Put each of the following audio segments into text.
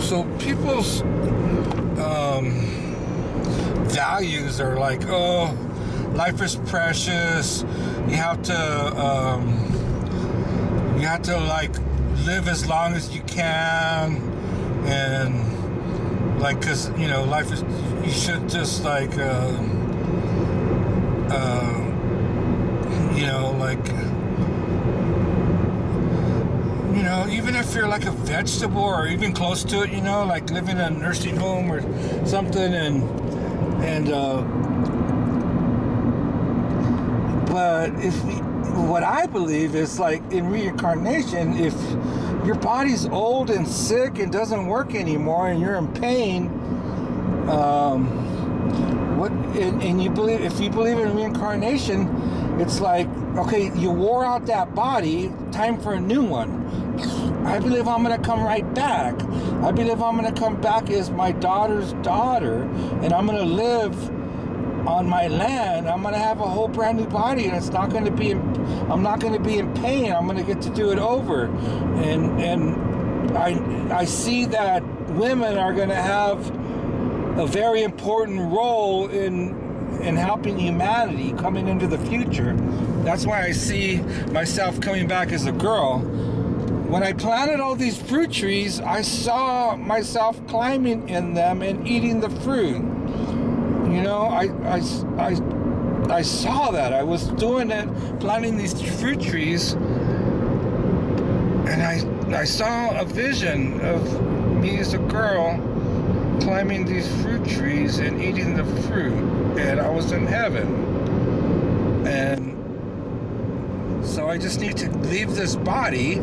So people's values are like, oh, life is precious. You have to like live as long as you can, and like, cause life is, you should just like even if you're like a vegetable or even close to it, like living in a nursing home or something, but what I believe is, like, in reincarnation, if your body's old and sick and doesn't work anymore and you're in pain, and you believe, if you believe in reincarnation, it's like, okay, you wore out that body, time for a new one. I believe I'm going to come right back. I believe I'm going to come back as my daughter's daughter, and I'm going to live on my land. I'm going to have a whole brand new body, and it's not going to be I'm not going to be in pain. I'm going to get to do it over. And I see that women are going to have a very important role in helping humanity coming into the future. That's why I see myself coming back as a girl. When I planted all these fruit trees, I saw myself climbing in them and eating the fruit. I saw that. I was doing it, planting these fruit trees, and I saw a vision of me as a girl climbing these fruit trees and eating the fruit, and I was in heaven. And so I just need to leave this body.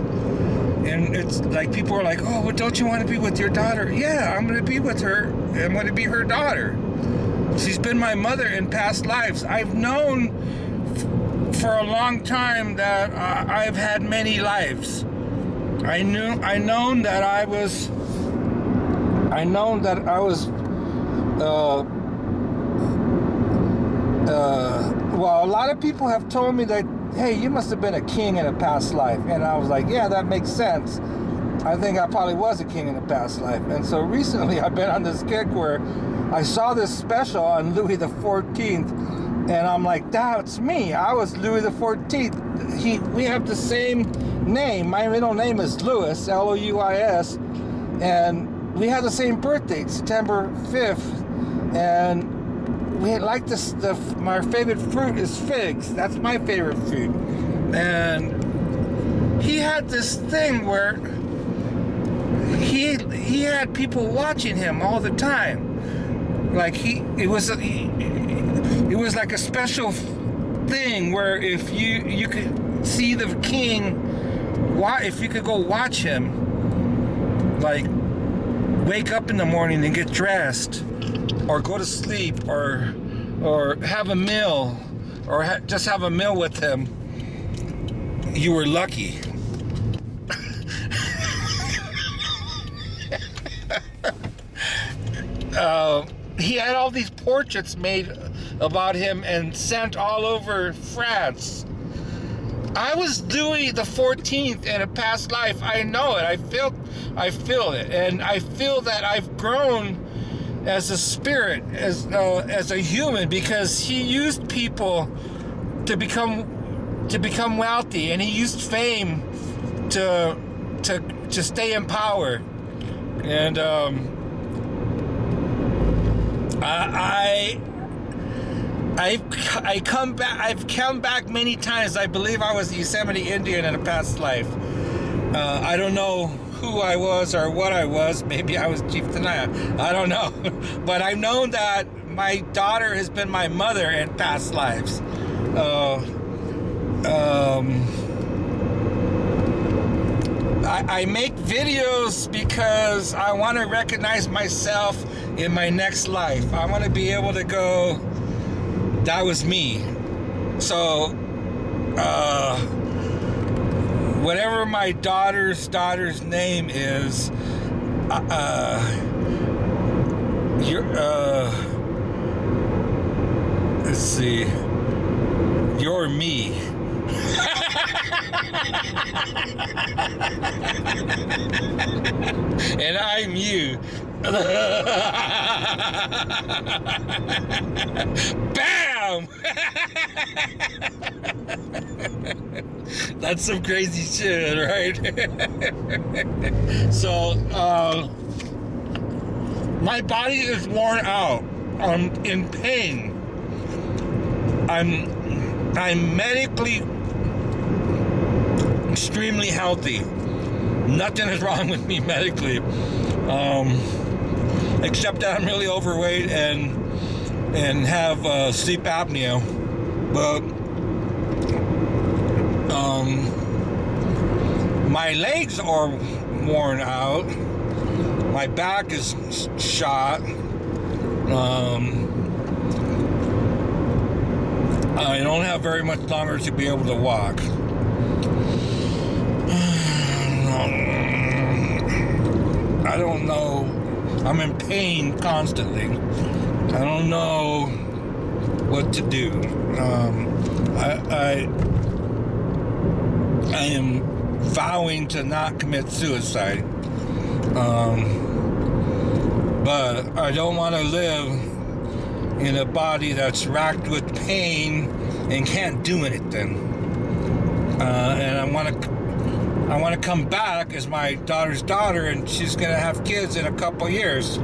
And it's like, people are like, oh, well, don't you want to be with your daughter? Yeah, I'm going to be with her. I'm going to be her daughter. She's been my mother in past lives. I've known for a long time that I've had many lives. I known that I was well, a lot of people have told me that, hey, you must have been a king in a past life. And I was like, yeah, that makes sense. I think I probably was a king in a past life. And so recently I've been on this kick where I saw this special on Louis the 14th, and I'm like, that's me. I was Louis the 14th. We have the same name. My middle name is Louis, Louis, and we have the same birthday, September 5th. And we like this stuff. My favorite fruit is figs. That's my favorite fruit. And he had this thing where he had people watching him all the time. Like it was like a special thing where if you could see the king, if you could go watch him, like wake up in the morning and get dressed, or go to sleep, or have a meal, or just have a meal with him, you were lucky. He had all these portraits made about him and sent all over France. I was Louis the 14th in a past life. I know it. I feel it, and I feel that I've grown as a spirit, as a human, because he used people to become wealthy, and he used fame to stay in power. And I've come back many times. I believe I was a Yosemite Indian in a past life. I don't know who I was or what I was. Maybe I was Chief Tenaya. I don't know. But I've known that my daughter has been my mother in past lives. I make videos because I want to recognize myself in my next life. I want to be able to go, that was me. So, whatever my daughter's name is, let's see, you're me. And I'm you. Bam! That's some crazy shit, right? So, my body is worn out. I'm in pain. I'm medically extremely healthy. Nothing is wrong with me medically, except that I'm really overweight and have sleep apnea. But my legs are worn out. My back is shot. I don't have very much longer to be able to walk. I don't know. I'm in pain constantly. I don't know what to do. I am vowing to not commit suicide. But I don't want to live in a body that's racked with pain and can't do anything. And I want to come back as my daughter's daughter, and she's gonna have kids in a couple years.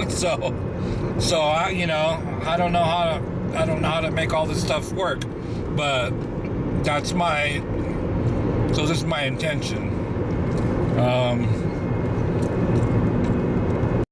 so I, I don't know how to make all this stuff work, but this is my intention.